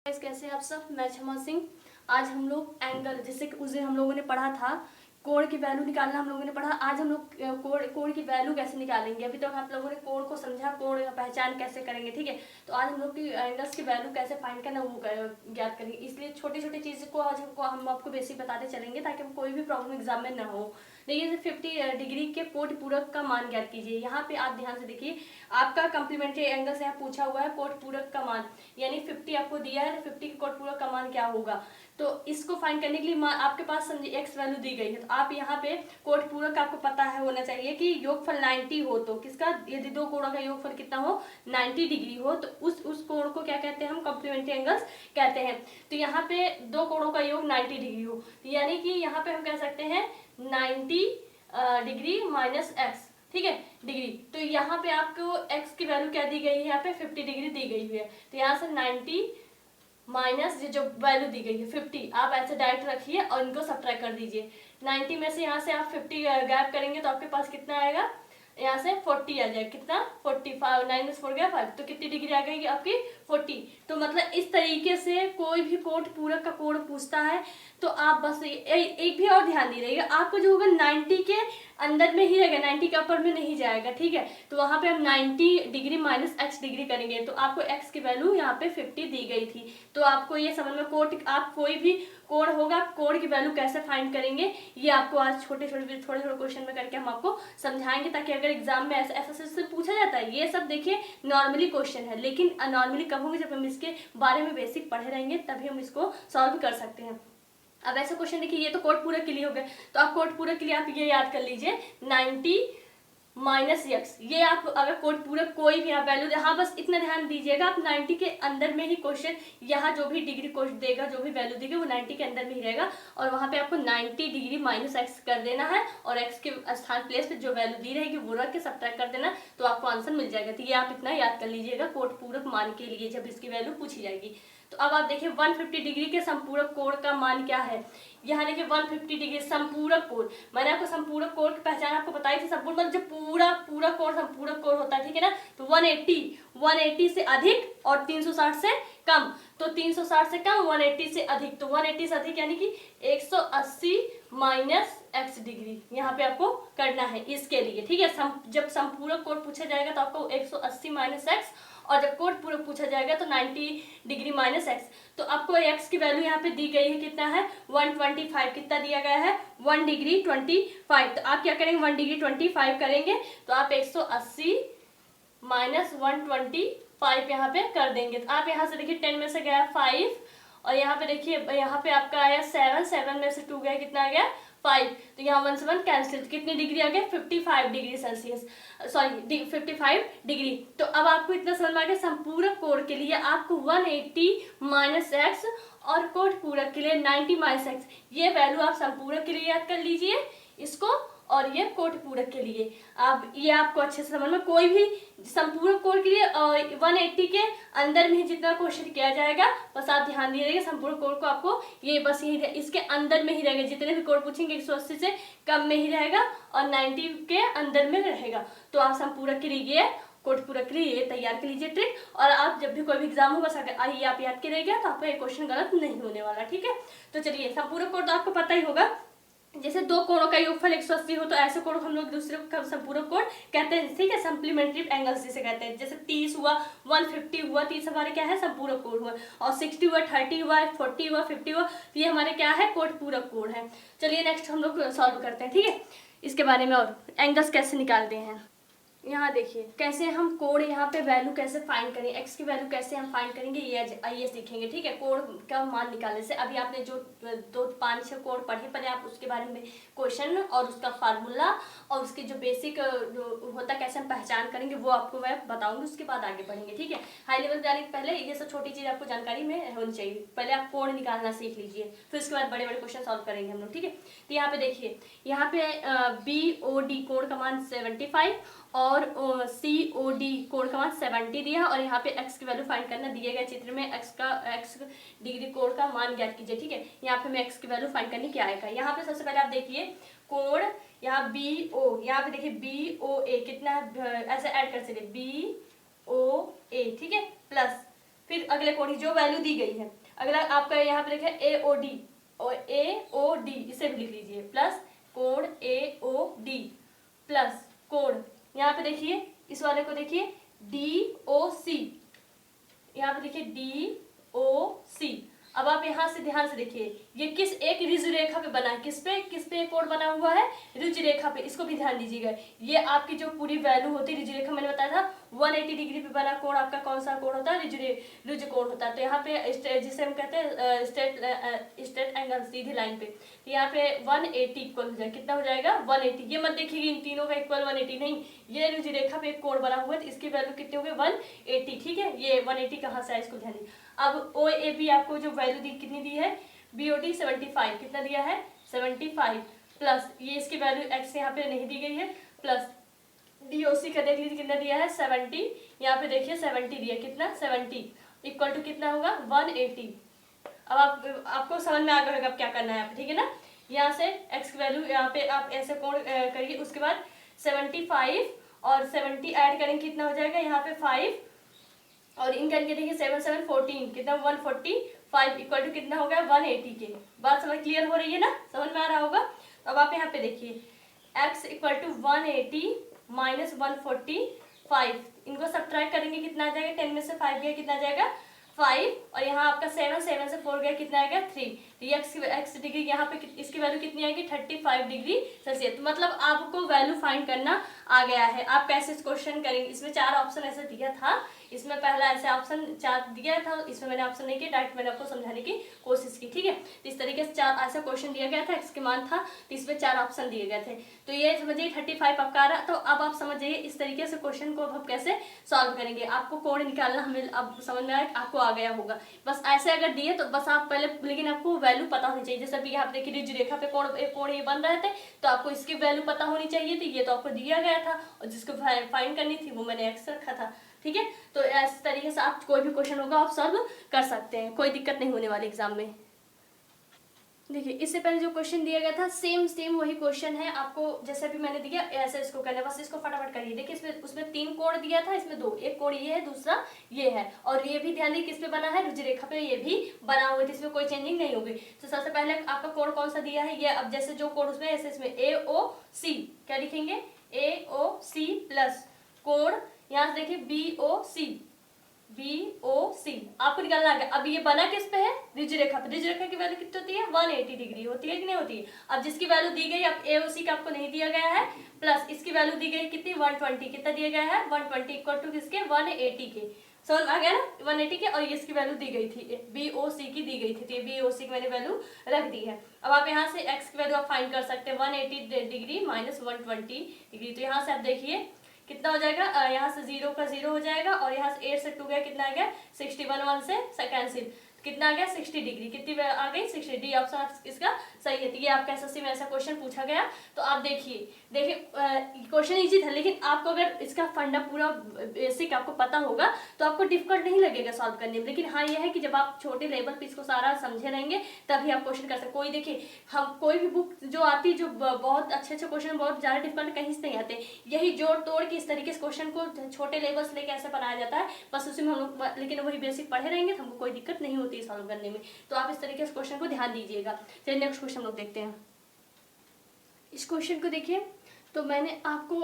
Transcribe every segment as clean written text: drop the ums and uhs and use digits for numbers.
Guys, कैसे हैं आप सब। मैं क्षमा सिंह। आज हम लोग एंगल, जैसे कि उस दिन हम लोगों ने पढ़ा था कोण की वैल्यू निकालना, हम लोगों ने पढ़ा। आज हम लोग कोण की वैल्यू कैसे निकालेंगे। अभी तक आप लोगों ने कोण को समझा, कोण का पहचान कैसे करेंगे, ठीक है। तो आज हम लोग की एंगल्स की वैल्यू कैसे फाइंड करना वो ज्ञात करेंगे। इसलिए छोटी छोटी चीज़ को आज हम आपको बेसिक बताते चलेंगे ताकि हम कोई भी प्रॉब्लम एग्जाम में ना हो। देखिए 50 डिग्री के कोट पूरक का मान ज्ञात कीजिए। यहाँ पे आप ध्यान से देखिए, आपका कम्प्लीमेंट्री एंगल से यहाँ पूछा हुआ है कोट पूरक का मान, यानी 50 आपको दिया है, 50 के कोट पूरक का मान क्या होगा। तो इसको फाइंड करने के लिए आपके पास समझिए एक्स वैल्यू दी गई है। तो आप यहाँ पे कोट पूरक आपको पता है होना चाहिए कि योगफल 90 हो, तो किसका, यदि दो कोणों का योगफल कितना हो 90 डिग्री हो, तो उस कोण को क्या कहते हैं, हम कॉम्प्लीमेंट्री एंगल्स कहते हैं। तो यहाँ पे दो कोणों का योग 90 डिग्री हो, यानी कि यहाँ पे हम कह सकते हैं 90 डिग्री माइनस एक्स, ठीक है, डिग्री। तो यहाँ पे आपको x की वैल्यू क्या दी गई है, यहाँ पे 50 डिग्री दी गई हुई है। तो यहाँ से 90 माइनस जो वैल्यू दी गई है 50, आप ऐसे डायरेक्ट रखिए और इनको सब्ट्रैक्ट कर दीजिए। 90 में से यहाँ से आप 50 गैप करेंगे तो आपके पास कितना आएगा, यहाँ से 40 आ जाएगा। कितना, 45, 9 में से 4 गया 5, तो कितनी डिग्री आ गई आपकी 40। तो मतलब इस तरीके से कोई भी कोट पूरक का कोण पूछता है तो आप बस एक भी और ध्यान दे रहिएगा, आपको जो होगा 90 के अंदर में ही रहेगा, 90 के ऊपर में नहीं जाएगा, ठीक है। तो वहां पे हम 90 डिग्री माइनस एक्स डिग्री करेंगे, तो आपको एक्स की वैल्यू यहाँ पे 50 दी गई थी। तो आपको ये समझ में, कोट आप कोई भी कोण होगा, कोण की वैल्यू कैसे फाइंड करेंगे, ये आपको आज छोटे छोटे क्वेश्चन में करके हम आपको समझाएंगे, ताकि अगर एग्जाम में ऐसा से पूछा जाता है। ये सब देखिए नॉर्मली क्वेश्चन है, लेकिन नॉर्मली कब होंगे, जब हम इसके बारे में बेसिक पढ़े रहेंगे तभी हम इसको सॉल्व कर सकते हैं। अब ऐसा क्वेश्चन देखिए, ये तो कोट पूरक के लिए हो गया, तो आप कोट पूरक के लिए आप ये याद कर लीजिए 90 माइनस एक्स। ये आप अगर कोट पूरक कोई भी आप वैल्यू, हाँ बस इतना ध्यान दीजिएगा, आप 90 के अंदर में ही क्वेश्चन, यहाँ जो भी डिग्री क्वेश्चन देगा, जो भी वैल्यू देगा वो 90 के अंदर में ही रहेगा, और वहां पे आपको 90 डिग्री माइनस एक्स कर देना है, और एक्स के स्थान प्लेस पे जो वैल्यू दी रहेगी वो रख के सब्ट्रैक्ट कर देना, तो आपको आंसर मिल जाएगा। तो ये आप इतना याद कर लीजिएगा कोट पूरक मान के लिए जब इसकी वैल्यू पूछी जाएगी। तो अब आप देखिए 150 डिग्री के संपूरक कोण का मान क्या है। यहाँ देखिए 150 डिग्री संपूरक कोण, मैंने आपको संपूरक कोण की पहचान आपको बताई थी। संपूर्ण मतलब जो पूरा कोण संपूरक कोण होता है, ठीक है ना। तो 180 से अधिक और 360 से कम, तो 360 से कम, 180 से अधिक, तो 180 से अधिक यानी कि 180 माइनस एक्स डिग्री यहाँ पे आपको करना है इसके लिए, ठीक है। जब संपूरक कोण पूछा जाएगा तो आपको 180 माइनस एक्स, और जब कोट पूरक पूछा जाएगा तो 90 डिग्री माइनस एक्स। तो आपको एक्स की वैल्यू यहाँ पे दी गई है, कितना है 125, कितना दिया गया है 1 डिग्री 25। तो आप क्या करेंगे 1 डिग्री 25 करेंगे, तो आप 180 माइनस 125 यहाँ पे कर देंगे। तो आप यहाँ से देखिए 10 में से गया 5, और यहाँ पे देखिए यहाँ पे आपका आया 7 में से 2 गया, कितना आ गया 5। तो यहाँ 1 से 1 कैंसिल, कितनी डिग्री आ गया 55 डिग्री सेल्सियस, सॉरी 55 डिग्री। तो अब आपको इतना समझ में आ गया, संपूरक कोण के लिए आपको 180 माइनस एक्स, और कोट पूरक के लिए 90 माइनस एक्स, ये वैल्यू आप संपूरक के लिए याद कर लीजिए इसको, और ये कोट पूरक के लिए आप, ये आपको अच्छे से समझ में, कोई भी संपूरक कोण के लिए 180 के अंदर में ही जितना क्वेश्चन किया जाएगा, बस आप ध्यान दीजिएगा संपूरक कोण को आपको ये बस यही इसके अंदर में ही रहेगा, जितने भी कोण पूछेंगे 180 से कम में ही रहेगा और 90 के अंदर में रहेगा। तो आप संपूरक के लिए ये कोट पूरक के लिए तैयार कर लीजिए ट्रिक, और आप जब भी कोई भी एग्जाम होगा अगर आप याद करेंगे तो आपका ये क्वेश्चन गलत नहीं होने वाला, ठीक है। तो चलिए संपूरक कोण तो आपको पता ही होगा, जैसे दो कोणों का योगफल 180 हो तो ऐसे कोण हम लोग दूसरे को संपूरक कोण कहते हैं, ठीक है, सप्लीमेंट्री एंगल्स जिसे कहते हैं। जैसे 30 हुआ, 150 हुआ, 30 हमारे क्या है संपूरक कोण हुआ, और 60 हुआ, 30 हुआ, 40 हुआ, 50 हुआ, तो ये हमारे क्या है कोट पूरक कोण है। चलिए नेक्स्ट हम लोग सॉल्व करते हैं, ठीक है, इसके बारे में, और एंगल्स कैसे निकालते हैं। यहाँ देखिए कैसे हम कोण यहाँ पे वैल्यू कैसे फाइंड करें, एक्स की वैल्यू कैसे हम फाइंड करेंगे, ये सीखेंगे, ठीक है। कोण का मान निकालने से अभी आपने जो 5-6 कोण पढ़े, पहले आप उसके बारे में क्वेश्चन और उसका फार्मूला और उसके जो बेसिक होता कैसे हम पहचान करेंगे वो आपको मैं बताऊंगी, उसके बाद आगे बढ़ेंगे, ठीक है। हाई लेवल जाने के पहले ये सब छोटी चीज आपको जानकारी में होनी चाहिए, पहले आप कोण निकालना सीख लीजिए, फिर उसके बाद बड़े बड़े क्वेश्चन सॉल्व करेंगे हम लोग, ठीक है। तो यहाँ पे देखिए, यहाँ पे BOD कोण का मान 75 और COD कोण का मान 70 दिया है, और यहाँ पे x की वैल्यू फाइंड करना दिए गए चित्र में, x डिग्री कोण का मान ज्ञात कीजिए, ठीक है। यहाँ पे मैं x की वैल्यू फाइंड करने क्या आएगा। यहाँ पे सबसे पहले आप देखिए कोण, यहाँ BO, यहाँ पे देखिए BOA कितना ऐसे ऐड कर सकते BOA, ठीक है, प्लस फिर अगले कोण की जो वैल्यू दी गई है, अगला आपका यहाँ पे देखिए AOD और AOD इसे भी लिख लीजिए, प्लस कोण AOD प्लस कोण यहाँ पे देखिए इस वाले को देखिए DOC, यहाँ पे देखिए DOC। अब आप यहाँ से ध्यान से देखिए ये किस एक ऋजु रेखा पे बना है, किस पे कोण बना हुआ है, ऋजु रेखा पे, इसको भी ध्यान दीजिएगा। ये आपकी जो पूरी वैल्यू होती है ऋजु रेखा, मैंने बताया था 180 डिग्री पे बना कोण आपका कौन सा कोण होता है, ऋजु कोण होता है। तो यहाँ पे जिसे हम कहते हैं स्ट्रेट एंगल, सीधी लाइन पे, तो यहाँ पे 180 इक्वल हो जाएगा, कितना हो जाएगा 180। ये मत देखिए इन तीनों का इक्वल 180 नहीं, ये ऋजु रेखा पे एक कोण बना हुआ है तो इसकी वैल्यू कितनी हो गई 180, ठीक है। ये 180 कहाँ से आया इसको ध्यान दीजिए। अब OAB आपको जो वैल्यू दी कितनी दी है, BOD 75, कितना दिया है 75, प्लस ये इसकी वैल्यू x यहाँ पे नहीं दी गई है, प्लस DOC का देख लीजिए कितना दिया है 70, यहाँ पे देखिए 70 दिया, कितना 70 इक्वल टू कितना होगा 180। अब आपको समझ में आ गया होगा अब क्या करना है आप, ठीक है ना। यहाँ से x की वैल्यू यहाँ पे आप ऐसे कोण करिए, उसके बाद 75 और 70 ऐड करेंगे कितना हो जाएगा यहाँ पे 5 और इन करके देखिए 7 7 14 कितना 145 इक्वल टू कितना हो गया 180 के। बात समझ क्लियर हो रही है ना, समझ में आ रहा होगा। तो अब आप यहाँ पे देखिए x इक्वल टू 180 माइनस 145, इनको सब्ट्रैक्ट करेंगे कितना आ जाएगा, 10 में से 5 गया कितना आ जाएगा 5, और यहाँ आपका 7 से 4 गया कितना आएगा 3, तो ये x डिग्री यहाँ पे इसकी वैल्यू कितनी आएगी 35 डिग्री सेल्सियस। तो मतलब आपको वैल्यू फाइंड करना आ गया है। आप कैसे इस क्वेश्चन करेंगे, इसमें 4 ऑप्शन ऐसे दिया था, इसमें पहला ऐसे ऑप्शन 4 दिया था, इसमें मैंने ऑप्शन नहीं किया, डायरेक्ट मैंने आपको समझाने की कोशिश की, ठीक है। तो इस तरीके से 4 ऐसा क्वेश्चन दिया गया था, इसके मान था, तो इसमें 4 ऑप्शन दिए गए थे। तो ये समझिए 35 आपका आ रहा। तो अब आप समझ जाइए इस तरीके से क्वेश्चन को अब हम कैसे सॉल्व करेंगे। आपको कोण निकालना हमें अब समझ में आया, आपको आ गया होगा। बस ऐसे अगर दिए तो बस आप पहले, लेकिन आपको वैल्यू पता होनी चाहिए। जैसे अभी यहाँ पे देखिए ऋजु रेखा पे कोण ये बन रहे थे, तो आपको इसकी वैल्यू पता होनी चाहिए थी, ये तो आपको दिया गया था, और जिसको फाइंड करनी थी वो मैंने एक्स रखा था, ठीक है। तो इस तरीके से आप कोई भी क्वेश्चन होगा आप सॉल्व कर सकते हैं, कोई दिक्कत नहीं होने वाली एग्जाम में। देखिए इससे पहले जो क्वेश्चन दिया गया था सेम वही क्वेश्चन है, आपको जैसे भी मैंने दिया ऐसे इसको करना है, बस इसको फटाफट करिए। देखिए इसमें उसमें 3 कोण दिया था, इसमें 2, एक कोण ये है, दूसरा ये है, और ये भी ध्यान दीजिए किस पे बना है, ऋजु रेखा पे ये भी बना हुआ है, इसमें कोई चेंजिंग नहीं होगी। तो सबसे पहले आपका कोण कौन सा दिया है, ये अब जैसे जो कोण उसमें ऐसे इसमें AOC, क्या लिखेंगे AOC प्लस कोण यहाँ से देखिए BOC आपको निकालना है। अब ये बना किस पे है, ऋजु रेखा पे। ऋजु रेखा की वैल्यू कितनी होती है 180 डिग्री होती है कि नहीं होती है। अब जिसकी वैल्यू दी गई, अब AOC का आपको नहीं दिया गया है, प्लस इसकी वैल्यू दी गई कितनी 120, कितना दिया गया है 120 इक्वल टू किसके 180 के। समझ आ गया ना 180 के, और इसकी वैल्यू दी गई थी BOC की दी गई थी, तो ये BOC की मैंने वैल्यू रख दी है। अब आप यहाँ से x की वैल्यू आप फाइंड कर सकते हैं 180 डिग्री माइनस 120 डिग्री। तो यहाँ से आप देखिए कितना हो जाएगा, यहाँ से 0 का 0 हो जाएगा, और यहाँ से 8 से 2 गया कितना आ गया 61, 1 से कैंसिल कितना आ गया 60 डिग्री, कितनी आ गई 60। डी ऑप्शन इसका सही है। तो ये आपका एसएससी में ऐसा क्वेश्चन पूछा गया। तो आप देखिए क्वेश्चन इजी था, लेकिन आपको अगर इसका फंडा पूरा बेसिक आपको पता होगा तो आपको डिफिकल्ट नहीं लगेगा सॉल्व करने में। लेकिन हाँ ये है कि जब आप छोटे लेवल पे इसको सारा समझे रहेंगे तभी आप क्वेश्चन कर सकते। कोई देखिए हम कोई भी बुक जो आती है जो बहुत अच्छे अच्छे क्वेश्चन बहुत ज़्यादा डिफिकल्ट कहीं से नहीं आते, यही जोड़ तोड़ के इस तरीके से क्वेश्चन को छोटे लेवल से लेकर ऐसे बनाया जाता है। बस उसी में हम लोग लेकिन वही बेसिक पढ़े रहेंगे तो हमको कोई दिक्कत नहीं होती है सॉल्व करने में। तो आप इस तरीके से क्वेश्चन को ध्यान दीजिएगा। चलिए नेक्स्ट क्वेश्चन लोग देखते हैं। इस क्वेश्चन को देखिए, तो मैंने आपको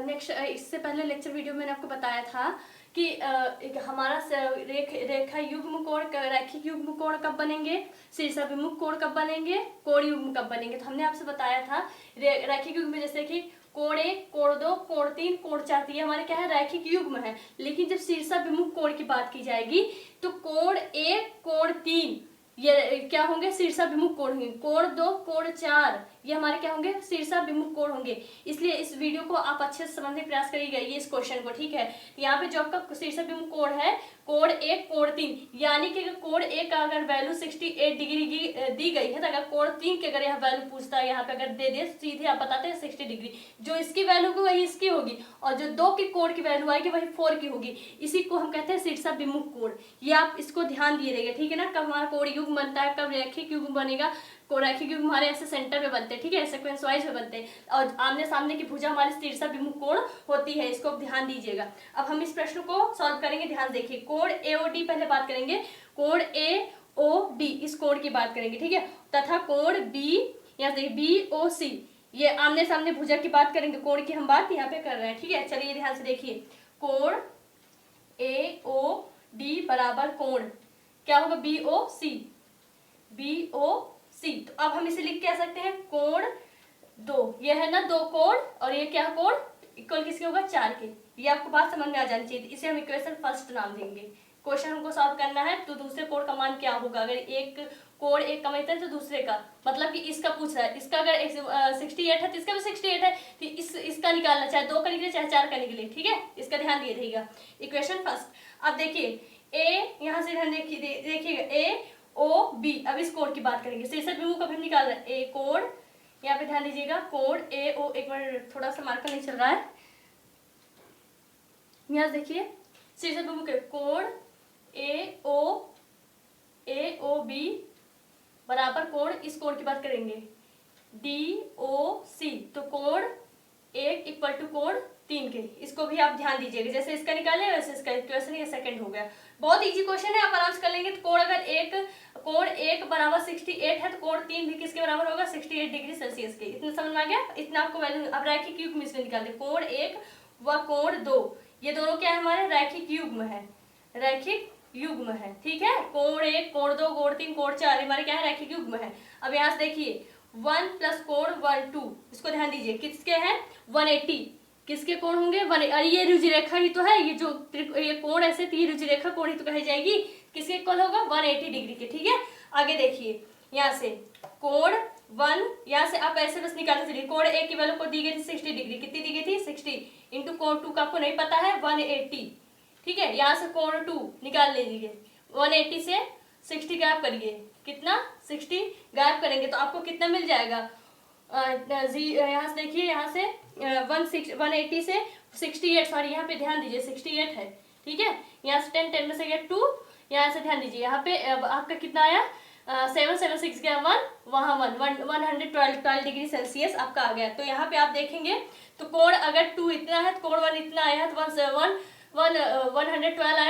नेक्स्ट इससे पहले लेक्चर वीडियो में मैंने आपको बताया था कि एक हमारा रेखा युग्म कोण रैखिक युग्म कोण कब बनेंगे, शीर्षाभिमुख कोण कब बनेंगे, कोण युग्म कब बनेंगे। तो हमने आपसे बताया था रैखिक युग्म में जैसे कि कोण 1, कोण 2, कोण 3, कोण 4, ये हमारे क्या है रैखिक युग्म है। लेकिन जब शीर्षाभिमुख कोण की बात की जाएगी तो कोण 1, कोण 3 ये क्या होंगे शीर्षाभिमुख कोण होंगे, कोण 2, कोण 4 ये हमारे क्या होंगे शीर्षाभिमुख कोण होंगे। इसलिए इस वीडियो को आप अच्छे से समझने का प्रयास करिएगा ये इस क्वेश्चन को, ठीक है। यहाँ पे जो आपका शीर्षाभिमुख कोण है कोण 1, कोण 3, यानी कि कोण 1 का अगर वैल्यू 68 डिग्री की दी गई है तो अगर कोण 3 की अगर यहाँ वैल्यू पूछता है यहाँ पे अगर दे दे सीधे आप बताते हैं 60 डिग्री, जो इसकी वैल्यू की वही इसकी होगी, और जो 2 की कोण की वैल्यू आएगी वही 4 की होगी। इसी को हम कहते हैं शीर्षाभिमुख कोण। ये आप इसको ध्यान दिए रहेगा, ठीक है ना। कब हमारा कोण युग्म बनता है, कब रैखिक युग्म बनेगा। रैखिक युग्म हमारे ऐसे सेंटर में बनते हैं, ठीक है, सीक्वेंस वाइज में बनते हैं, और आमने सामने की भुजा हमारी शीर्षाभिमुख कोण होती है। इसको ध्यान दीजिएगा। अब हम इस प्रश्न को सॉल्व करेंगे, ध्यान देखिए। कोण कोण AOD पहले बात करेंगे, कोण AOD इस कोण की बात करेंगे, ठीक है। तथा कोण B, यहाँ देखिए BOC, ये आमने सामने भुजा की बात करेंगे, कोण की हम बात यहाँ पे कर रहे हैं, ठीक है। चलिए ध्यान से देखिए, कोण AOD बराबर कोण क्या होगा, BOC। तो अब हम इसे लिख क्या सकते हैं, कोण दो, ये है ना दो कोण, और ये क्या कोण इक्वल किसके होगा, 4 के। ये आपको बात समझ में आ जानी चाहिए। इसे हम इक्वेशन फर्स्ट नाम देंगे। क्वेश्चन हमको सॉल्व करना है तो दूसरे कोण का मान क्या होगा, अगर एक कोण एक का मिलता है तो दूसरे का, मतलब कि इसका पूछ रहा है, इसका अगर 68 है तो इसका भी 68 है, तो इसका निकालना, चाहे 2 का निकले चाहे 4 का निकले, ठीक है। इसका ध्यान दिए रहेगा। Equation first. अब देखिए ए, यहाँ से ध्यान देखिएगा AOB, अब इस कोण की बात करेंगे, शीर्षक बिंदु कब हम निकाल रहे हैं, ए कोण, यहाँ पे ध्यान दीजिएगा, कोण AO, एक मिनट थोड़ा सा मार्कर नहीं चल रहा है, यहाँ देखिए शीर्षक बिंदु के कोण AOB बराबर कोण, इस कोण की बात करेंगे DOC, तो कोण 1 इक्वल टू कोण 3 के। इसको भी आप ध्यान दीजिएगा, जैसे इसका निकाले वैसे इसका इक्वेशन, ये सेकंड हो गया। बहुत इजी क्वेश्चन है, आप आराम से कर लेंगे। तो कोण अगर कोण 1 बराबर 68 है तो कोण 3 भी किसके बराबर होगा, 68 डिग्री सेल्सियस के। इतना समझ में आ गया, इतना आपको वैल्यू। अब रैखिक युग्म इसमें निकाल दे, कोण 1 व कोण 2, ये दोनों क्या है हमारे, रैखिक युग्म है, रैखिक युग्म है, ठीक है। कोण 1 कोण 2 कोण 3 कोण 4 हमारे क्या है, रैखिक युग्म है। अब यहाँ से देखिए 1 प्लस कोण 1 2, इसको ध्यान दीजिए किसके हैं, 180 किसके कोण होंगे, अरे ये रुचि रेखा ही तो है, ये जो ये कोण ऐसे थी, रुचि रेखा कोण ही तो कही जाएगी, किसके इक्वल होगा, 180 डिग्री के, ठीक है। आगे देखिए यहाँ से कोण 1, यहाँ से आप ऐसे बस निकालते चलिए, कोण 1 की वैल्यू को दी गई थी 60 डिग्री, कितनी दी गई थी, 60 इंटू कोण 2 का आपको नहीं पता है, 180, ठीक है। यहाँ से कोण 2 निकाल लीजिए, 180 से 60 गायब करिए, कितना, 60 गायब करेंगे तो आपको कितना मिल जाएगा, यहाँ से देखिए, यहाँ से 180 से 68, सॉरी यहाँ पे ध्यान दीजिए 68 है, ठीक है। यहाँ से 10 में से गया 2, यहाँ से ध्यान दीजिए, यहाँ पे आपका कितना आया, 7 7 6 गया 1, वहाँ 112 डिग्री सेल्सियस आपका आ गया। तो यहाँ पे आप देखेंगे तो कोण अगर 2 इतना है तो कोण 1 इतना आया है, तो 112 आया।